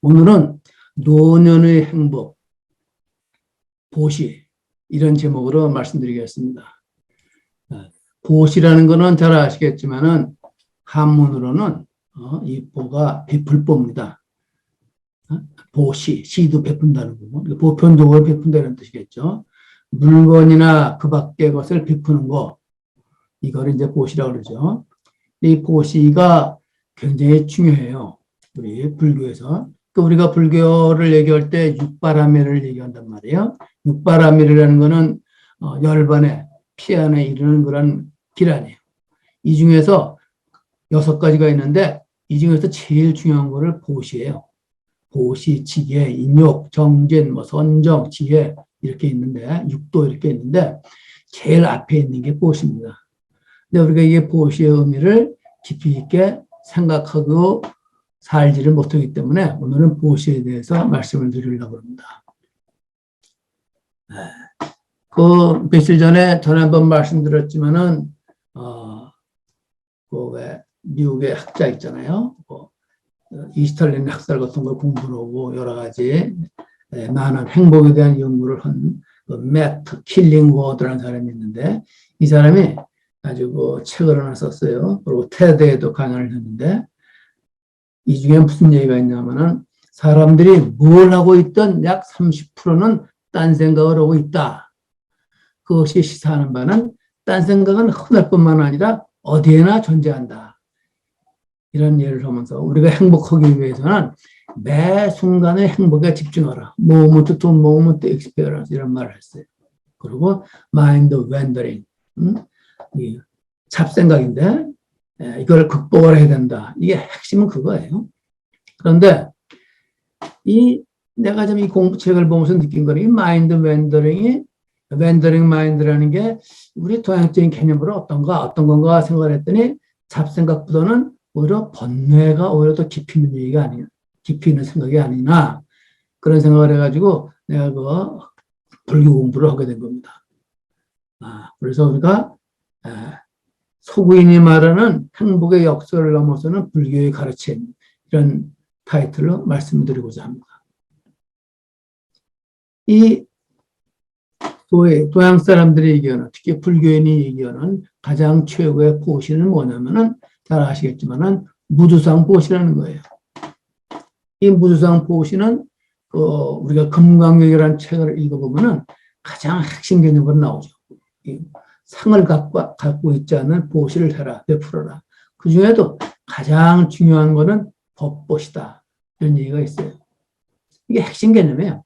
오늘은 노년의 행복, 보시, 이런 제목으로 말씀드리겠습니다. 보시라는 것은 잘 아시겠지만은 한문으로는 이 보가 불보입니다. 보시, 시도 베푼다는 거고, 보편적으로 베푼다는 뜻이겠죠. 물건이나 그 밖의 것을 베푸는 거, 이걸 이제 보시라고 그러죠. 이 보시가 굉장히 중요해요. 우리 불교에서. 우리가 불교를 얘기할 때 육바라밀을 얘기한단 말이에요. 육바라밀이라는 거는 열반에 피안에 이르는 그런 길 아니에요. 이 중에서 6가지가 있는데 이 중에서 제일 중요한 거를 보시예요. 보시, 지계, 인욕, 정진, 선정, 지혜 이렇게 있는데 육도 이렇게 있는데 제일 앞에 있는 게 보시입니다. 근데 우리가 이게 보시의 의미를 깊이 있게 생각하고 살지를 못하기 때문에 오늘은 보시에 대해서 말씀을 드리려고 합니다. 그 며칠 전에 전에 한번 말씀드렸지만은 왜 미국의 학자 있잖아요. 이스탈린 학살 같은 걸 공부를 하고 여러 가지 많은 행복에 대한 연구를 한 매트 킬링워드라는 사람이 있는데 이 사람이 아주 책을 하나 썼어요. 그리고 테드에도 강연을 했는데 이 중에 무슨 얘기가 있냐면은 사람들이 뭘 하고 있든 약 30%는 딴 생각을 하고 있다. 그것이 시사하는 바는 딴 생각은 흔할 뿐만 아니라 어디에나 존재한다. 이런 예를 하면서 우리가 행복하기 위해서는 매 순간의 행복에 집중하라. moment to moment experience 이런 말을 했어요. 그리고 mind wandering. 잡생각인데 이걸 극복을 해야 된다. 이게 핵심은 그거예요. 그런데 내가 좀 이 공부책을 보면서 느낀 거는 이 마인드 웬더링이 웬더링 마인드라는 게 우리 도형적인 개념으로 어떤 건가 생각을 했더니 잡생각보다는 오히려 번뇌가 오히려 더 깊이 있는 얘기가 아니냐, 깊이 있는 생각이 아니나 그런 생각을 해가지고 내가 불교 공부를 하게 된 겁니다. 그래서 우리가 소구인이 말하는 행복의 역설을 넘어서는 불교의 가르침 이런 타이틀로 말씀드리고자 합니다. 이 도양 사람들이 얘기하는 특히 불교인이 얘기하는 가장 최고의 보시는 뭐냐면은 잘 아시겠지만은 무주상 보시라는 거예요. 이 무주상 보시는 우리가 금강경이라는 책을 읽어보면은 가장 핵심 개념으로 나오죠. 상을 갖고 있지 않는 보시를 해라, 베풀어라. 그 중에도 가장 중요한 거는 법보시다. 이런 얘기가 있어요. 이게 핵심 개념이에요.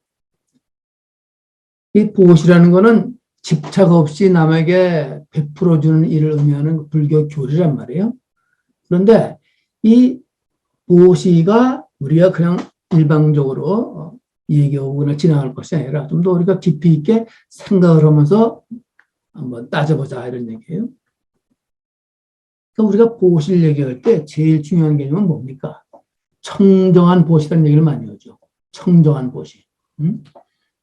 이 보시라는 거는 집착 없이 남에게 베풀어주는 일을 의미하는 불교 교리란 말이에요. 그런데 이 보시가 우리가 그냥 일방적으로 얘기하거나 지나갈 것이 아니라 좀 더 우리가 깊이 있게 생각을 하면서 한번 따져보자 이런 얘기예요. 그러니까 우리가 보시를 얘기할 때 제일 중요한 개념은 뭡니까? 청정한 보시라는 얘기를 많이 하죠. 청정한 보시.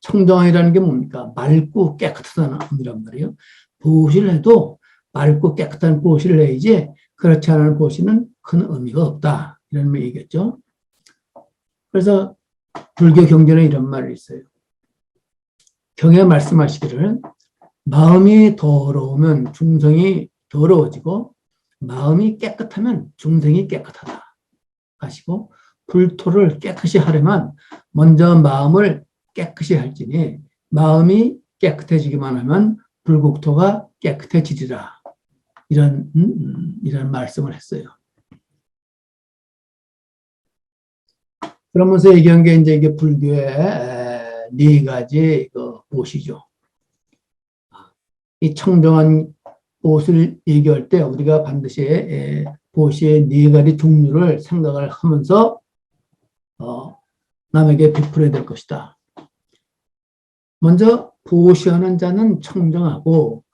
청정이라는 게 뭡니까? 맑고 깨끗하다는 의미란 말이에요. 보시를 해도 맑고 깨끗한 보시를 해야지 그렇지 않은 보시는 큰 의미가 없다. 이런 얘기겠죠. 그래서 불교 경전에 이런 말이 있어요. 경에 말씀하시기를 마음이 더러우면 중생이 더러워지고 마음이 깨끗하면 중생이 깨끗하다 하시고 불토를 깨끗이 하려면 먼저 마음을 깨끗이 할지니 마음이 깨끗해지기만 하면 불국토가 깨끗해지리라. 이런 말씀을 했어요. 그러면서 얘기한 게 이제 불교의 4가지 보시죠. 이 청정한 보시를 얘기할 때 우리가 반드시 보시의 4가지 종류를 생각을 하면서 남에게 베풀어야 될 것이다. 먼저 보시하는 자는 청정하고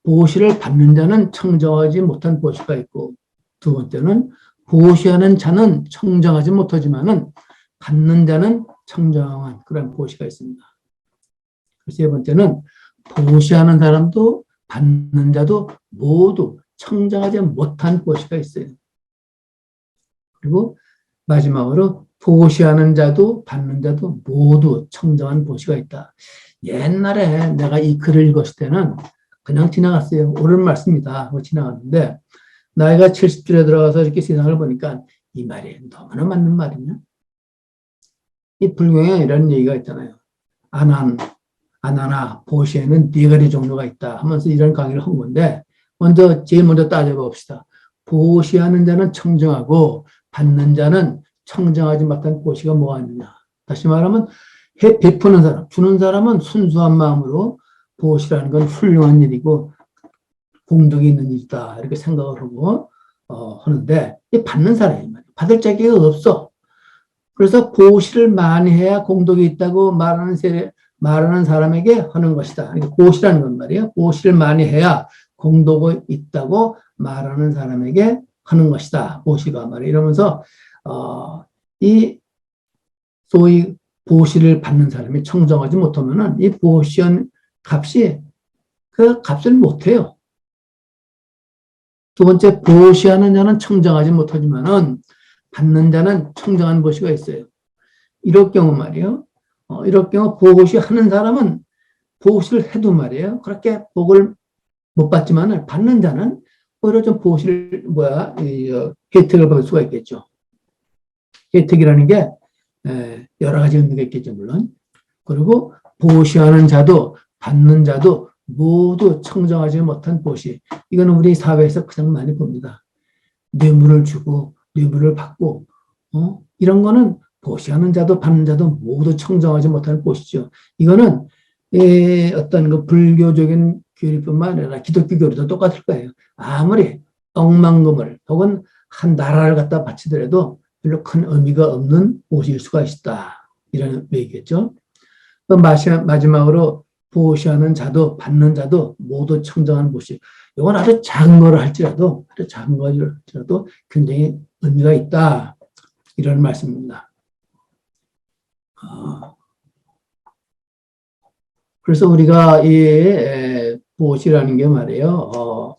보시를 받는 자는 청정하지 못한 보시가 있고 두 번째는 보시하는 자는 청정하지 못하지만은 받는 자는 청정한 그런 보시가 있습니다. 세 번째는 보시하는 사람도 받는 자도 모두 청정하지 못한 보시가 있어요. 그리고 마지막으로 보시하는 자도 받는 자도 모두 청정한 보시가 있다. 옛날에 내가 이 글을 읽었을 때는 그냥 지나갔어요. 옳은 말씀이다 하고 지나갔는데 나이가 70줄에 들어가서 이렇게 세상을 보니까 이 말이 너무나 맞는 말이냐. 이 불경에 이런 얘기가 있잖아요. 아나나 보시에는 네 가지 종류가 있다 하면서 이런 강의를 한 건데 제일 먼저 따져봅시다. 보시하는 자는 청정하고 받는 자는 청정하지 못한 보시가 뭐가 있느냐. 다시 말하면 베푸는 사람, 주는 사람은 순수한 마음으로 보시라는 건 훌륭한 일이고 공덕이 있는 일이다 이렇게 생각을 하고 하는데 받는 사람이 받을 자격이 없어. 그래서 보시를 많이 해야 공덕이 있다고 말하는 사람에게 하는 것이다. 보시라는 건 말이에요. 보시를 많이 해야 공덕이 있다고 말하는 사람에게 하는 것이다. 보시가 말이에요. 이러면서 이 소위 보시를 받는 사람이 청정하지 못하면은 이 보시한 값이 그 값을 못해요. 두 번째, 보시하는 자는 청정하지 못하지만은 받는 자는 청정한 보시가 있어요. 이럴 경우 말이에요. 이럴 경우 보시하는 사람은 보시를 해도 말이에요. 그렇게 복을 못 받지만은 받는 자는 오히려 좀 보시를 혜택을 받을 수가 있겠죠. 혜택이라는 게 여러 가지 의미가 있겠죠, 물론. 그리고 보시하는 자도 받는 자도 모두 청정하지 못한 보시. 이거는 우리 사회에서 가장 많이 봅니다. 뇌물을 주고 뇌물을 받고 이런 거는 보시하는 자도 받는 자도 모두 청정하지 못하는 보시죠. 이거는 어떤 그 불교적인 교리뿐만 아니라 기독교 교리도 똑같을 거예요. 아무리 억만금을 혹은 한 나라를 갖다 바치더라도 별로 큰 의미가 없는 보시일 수가 있다. 이런 얘기겠죠. 마지막으로 보시하는 자도 받는 자도 모두 청정한 보시. 이건 아주 작은 거를 할지라도 굉장히 의미가 있다. 이런 말씀입니다. 그래서 우리가 이 보시라는 게 말이에요.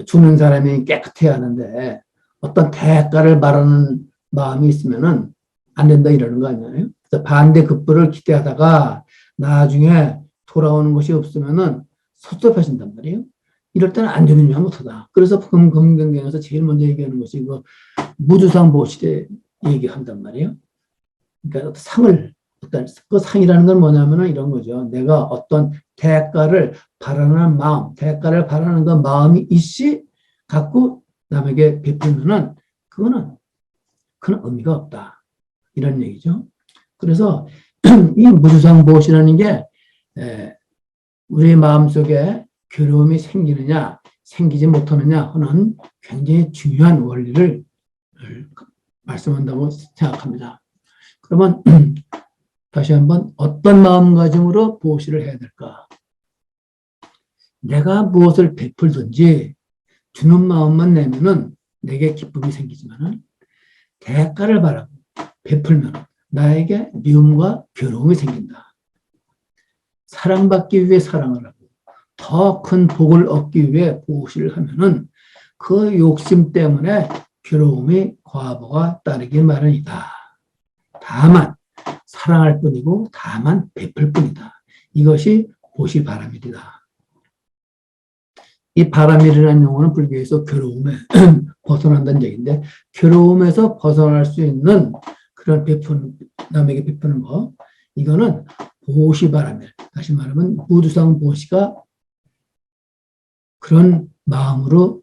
주는 사람이 깨끗해야 하는데 어떤 대가를 바라는 마음이 있으면은 안 된다 이러는 거 아니에요? 그래서 반대급부를 기대하다가 나중에 돌아오는 것이 없으면은 섭섭해진단 말이에요. 이럴 때는 안 주는 게 못하다. 그래서 금경경에서 제일 먼저 얘기하는 것이 그 무주상 보시대 얘기한단 말이에요. 그러니까 그 상이라는 건 뭐냐면은 이런 거죠. 내가 어떤 대가를 바라는 마음, 대가를 바라는 그 마음이 있이 갖고 남에게 베풀면은 그거는 큰 의미가 없다. 이런 얘기죠. 그래서 이 무주상 보시라는 게 우리 마음속에 괴로움이 생기느냐 생기지 못하느냐 하는 굉장히 중요한 원리를 말씀한다고 생각합니다. 그러면 다시 한번 어떤 마음가짐으로 보시를 해야 될까? 내가 무엇을 베풀든지 주는 마음만 내면은 내게 기쁨이 생기지만은 대가를 바라고 베풀면 나에게 미움과 괴로움이 생긴다. 사랑받기 위해 사랑을 하고 더 큰 복을 얻기 위해 보시를 하면은 그 욕심 때문에 괴로움이 과보가 따르기 마련이다. 다만 사랑할 뿐이고 다만 베풀 뿐이다. 이것이 보시 바람일이다. 이 바람일이라는 용어는 불교에서 괴로움에 벗어난다는 얘기인데 괴로움에서 벗어날 수 있는 그런 남에게 베푸는 거 이거는 보시 바람일. 다시 말하면 무주상 보시가 그런 마음으로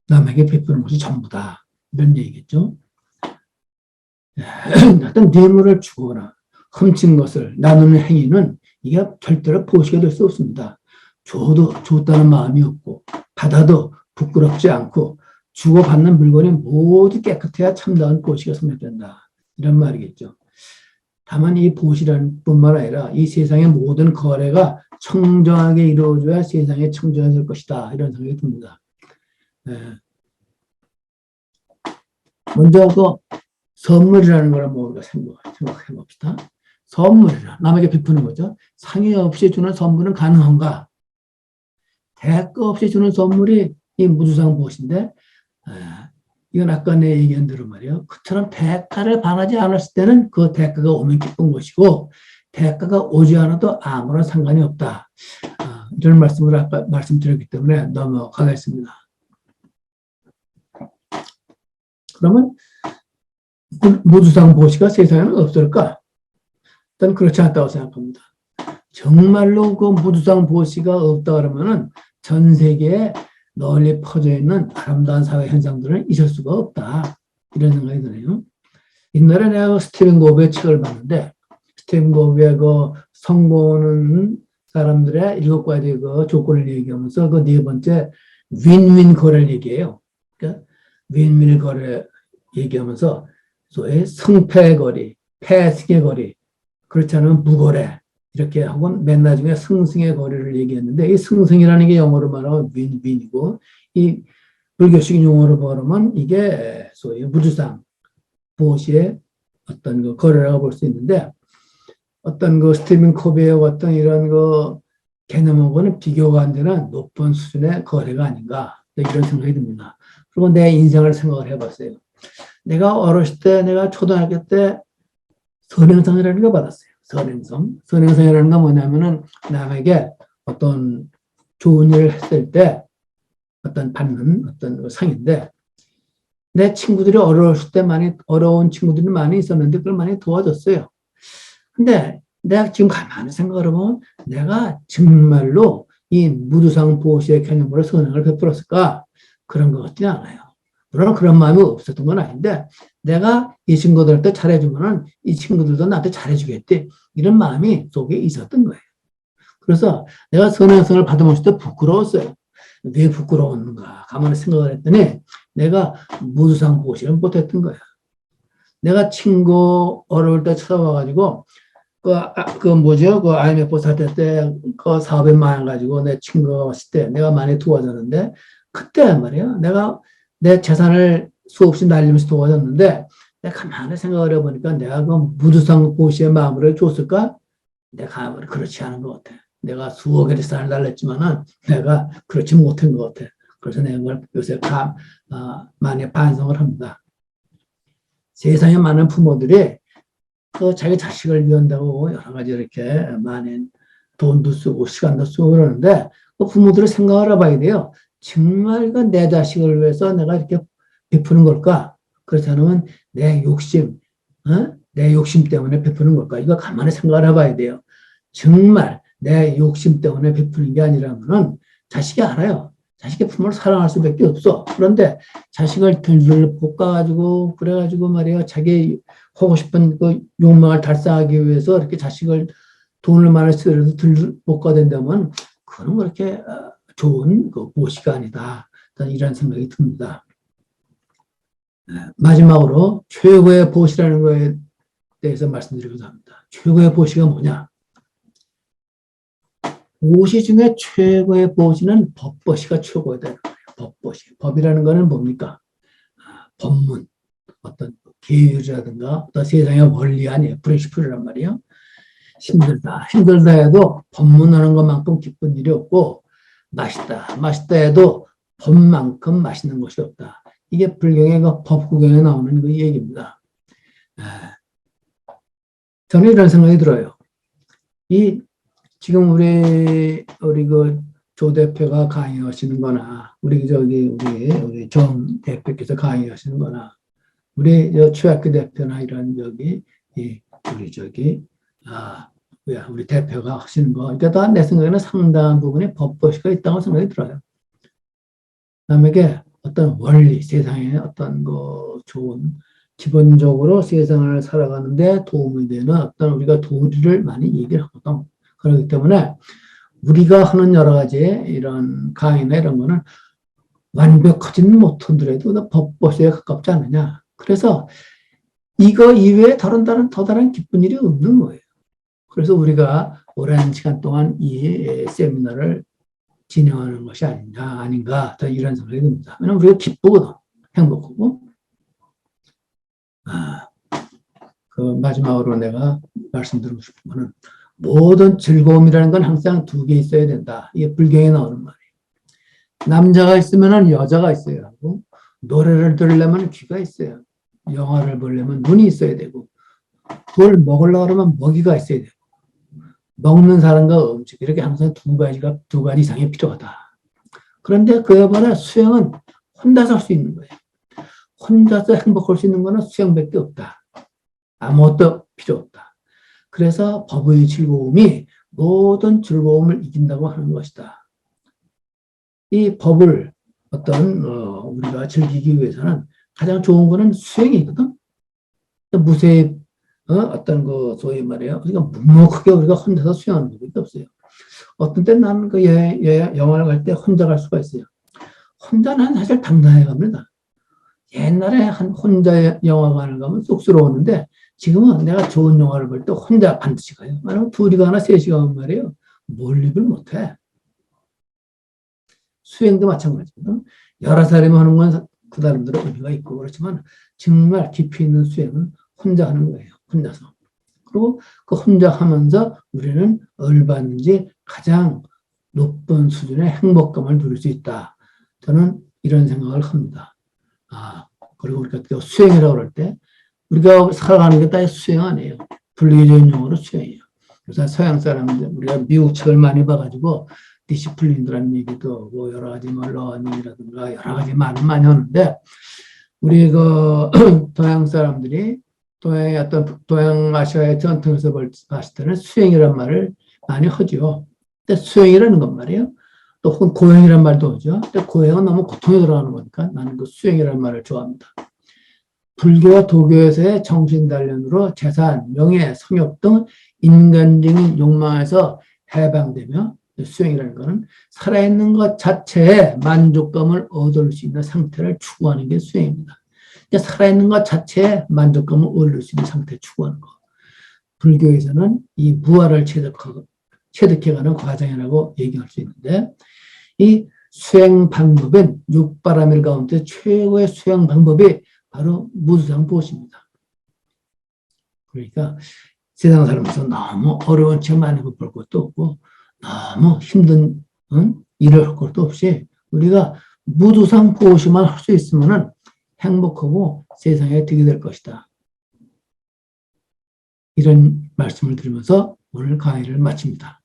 남에게 베푸는 것이 전부다. 이런 얘기겠죠. 어떤 뇌물을 주거나 훔친 것을 나누는 행위는 이게 절대로 보시가 될 수 없습니다. 줘도 줬다는 마음이 없고 받아도 부끄럽지 않고 주고받는 물건이 모두 깨끗해야 참다운 보시가 성립된다. 이런 말이겠죠. 다만 이 보시라는 뿐만 아니라 이 세상의 모든 거래가 청정하게 이루어져야 세상에 청정해질 것이다. 이런 생각이 듭니다. 먼저 그 선물이라는 걸 우리가 생각해 봅시다. 선물이라 남에게 베푸는 거죠. 상의 없이 주는 선물은 가능한가? 대가 없이 주는 선물이 이 무주상 보시인데 이건 아까 내 얘기한 대로 말이에요. 그처럼 대가를 바라지 않았을 때는 그 대가가 오면 기쁜 것이고, 대가가 오지 않아도 아무런 상관이 없다. 이런 말씀을 아까 말씀드렸기 때문에 넘어가겠습니다. 그러면 무주상 보시가 세상에는 없을까? 저는 그렇지 않다고 생각합니다. 정말로 그 무주상 보시가 없다 그러면은 전 세계에 널리 퍼져 있는 아름다운 사회 현상들은 있을 수가 없다. 이런 생각이 드네요. 옛날에 내가 스티븐 고비의 책을 봤는데, 스티븐 고비의 그 성공하는 사람들의 7가지 그 조건을 얘기하면서 그 네 번째 윈윈 거래를 얘기해요. 그러니까 윈윈 거래 얘기하면서 소위 승패의 거리, 패승의 거리, 그렇지 않으면 무거래, 이렇게 하고 맨 나중에 승승의 거리를 얘기했는데, 이 승승이라는 게 영어로 말하면 윈윈이고, 이 불교식 용어로 말하면 이게 소위 무주상 보시의 어떤 그 거래라고 볼 수 있는데, 어떤 그 스티븐 코비의 어떤 이런 그 개념하고는 비교가 안 되는 높은 수준의 거래가 아닌가, 이런 생각이 듭니다. 그리고 내 인생을 생각을 해봤어요. 내가 어렸을 때, 내가 초등학교 때 선행성이라는 거 받았어요. 선행성. 선행성이라는 건 뭐냐면은 남에게 어떤 좋은 일을 했을 때 어떤 받는 어떤 상인데, 내 친구들이 어려웠을 때 어려운 친구들이 많이 있었는데 그걸 많이 도와줬어요. 근데 내가 지금 가만히 생각을 해보면 내가 정말로 이 무두상 보시의 개념으로 선행을 베풀었을까? 그런 것 같지 않아요. 물론 그런 마음이 없었던 건 아닌데, 내가 이 친구들한테 잘해주면은 이 친구들도 나한테 잘해주겠지, 이런 마음이 속에 있었던 거예요. 그래서 내가 선행성을 받아먹을 때 부끄러웠어요. 왜 부끄러웠는가 가만히 생각을 했더니 내가 무두상 보시를 못했던 거야. 내가 친구 어려울 때 찾아와가지고 그 뭐죠? 그 IMF 사태 때 그 사업에 망해가지고 내 친구가 왔을 때 내가 많이 도와줬는데, 그때 말이야 내가 내 재산을 수없이 날리면서 도와줬는데, 내가 가만히 생각을 해보니까 내가 그 무두상 보시의 마음으로 줬을까? 내가 그렇지 않은 것 같아. 내가 수억의 재산을 날렸지만은 내가 그렇지 못한 것 같아. 그래서 내가 요새 많이 반성을 합니다. 세상에 많은 부모들이 그 자기 자식을 위한다고 여러 가지 이렇게 많은 돈도 쓰고 시간도 쓰고 그러는데, 그 부모들의 생각을 해봐야 돼요. 정말 내 자식을 위해서 내가 이렇게 베푸는 걸까? 그렇지 않으면 내 욕심, 내 욕심 때문에 베푸는 걸까? 이거 가만히 생각을 해봐야 돼요. 정말 내 욕심 때문에 베푸는 게 아니라면은 자식이 알아요. 자식의 부모를 사랑할 수밖에 없어. 그런데 자식을 들들 볶아가지고 그래가지고 말이야 자기 하고 싶은 그 욕망을 달성하기 위해서 이렇게 자식을 돈을 많이 쓰더라도 들들 볶아댄다면 그건 그렇게 좋은 그 모시가 아니다. 이런 생각이 듭니다. 마지막으로 최고의 보시라는 거에 대해서 말씀드리고자 합니다. 최고의 보시가 뭐냐? 보시 중에 최고의 보시는 법보시가 최고다. 법보시. 법이라는 거는 뭡니까? 법문, 어떤 계율이라든가 어떤 세상의 원리 아니에요. 프린시플이란 말이에요. 힘들다 해도 법문하는 것만큼 기쁜 일이 없고, 맛있다 해도 법만큼 맛있는 것이 없다. 이게 불경의 그 법구경에 나오는 그 얘기입니다. 저는 이런 생각이 들어요. 지금 우리 그 조 대표가 강의하시는 거나, 우리 정 대표께서 강의하시는 거나, 우리 최학규 대표나 이런 우리 대표가 하시는 거, 그러니까 다 내 생각에는 상당한 부분에 법보시가 있다고 생각이 들어요. 남에게 어떤 원리, 세상에 어떤 좋은, 기본적으로 세상을 살아가는데 도움이 되는 어떤 우리가 도리를 많이 얘기를 하거든. 그렇기 때문에 우리가 하는 여러 가지 이런 강의나 이런 거는 완벽하지는 못하더라도 법보시에 가깝지 않느냐. 그래서 이거 이외에 더 다른 기쁜 일이 없는 거예요. 그래서 우리가 오랜 시간 동안 이 세미나를 진행하는 것이 아닌가, 이런 생각이 듭니다. 왜냐하면 우리가 기쁘거든, 행복하고. 그 마지막으로 내가 말씀드리고 싶은 거는, 모든 즐거움이라는 건 항상 두 개 있어야 된다. 이게 불경에 나오는 말이에요. 남자가 있으면 여자가 있어야 하고, 노래를 들으려면 귀가 있어요. 영화를 보려면 눈이 있어야 되고, 그걸 먹으려고 하면 먹이가 있어야 되고, 먹는 사람과 음식, 이렇게 항상 두 가지 이상이 필요하다. 그런데 그에 반해 수행은 혼자서 할 수 있는 거예요. 혼자서 행복할 수 있는 거는 수행밖에 없다. 아무것도 필요 없다. 그래서 법의 즐거움이 모든 즐거움을 이긴다고 하는 것이다. 이 법을 우리가 즐기기 위해서는 가장 좋은 거는 수행이거든. 무쇠 소위 말이에요. 그러니까 묵묵하게 우리가 혼자서 수행하는 것밖에 없어요. 어떤 때 나는 영화를 갈 때 혼자 갈 수가 있어요. 혼자는 사실 당당해 갑니다. 옛날에 혼자 영화관을 가면 쑥스러웠는데 지금은 내가 좋은 영화를 볼 때 혼자 반드시 가요. 만약에 둘이 가나 셋이 가면 말이에요. 몰입을 못해. 수행도 마찬가지거든. 여러 사람이 하는 건 그 사람들은 의미가 있고 그렇지만 정말 깊이 있는 수행은 혼자 하는 거예요. 혼자서. 그리고 그 혼자 하면서 우리는 얼마든지 가장 높은 수준의 행복감을 누릴 수 있다. 저는 이런 생각을 합니다. 그리고 우리가 또 수행이라고 그럴 때 우리가 살아가는 게 다 수행 아니에요. 불교적인 용어로 수행이에요. 그래서 서양 사람들, 우리가 미국 책을 많이 봐가지고 디시플린이라는 얘기도 뭐 여러 가지 러닝이라든가 여러 가지 많이 하는데 우리 동양 사람들이 동양아시아의 전통에서 봤을 때는 수행이란 말을 많이 하죠. 근데 수행이라는 건 말이에요. 또 혹은 고행이란 말도 하죠. 근데 고행은 너무 고통이 들어가는 거니까 나는 그 수행이라는 말을 좋아합니다. 불교와 도교에서의 정신단련으로 재산, 명예, 성욕 등 인간적인 욕망에서 해방되며 수행이라는 것은 살아있는 것 자체에 만족감을 얻을 수 있는 상태를 추구하는 게 수행입니다. 살아있는 것 자체에 만족감을 얻을 수 있는 상태를 추구하는 것. 불교에서는 이 무아를 체득해가는 과정이라고 얘기할 수 있는데 이 수행 방법은 육바라밀 가운데 최고의 수행 방법이 바로 무주상보시입니다. 그러니까 세상 살면서 너무 어려운 책 많이 볼 것도 없고 너무 힘든 일을 할 것도 없이 우리가 무주상보시만 할 수 있으면 행복하고 세상에 득이 될 것이다. 이런 말씀을 드리면서 오늘 강의를 마칩니다.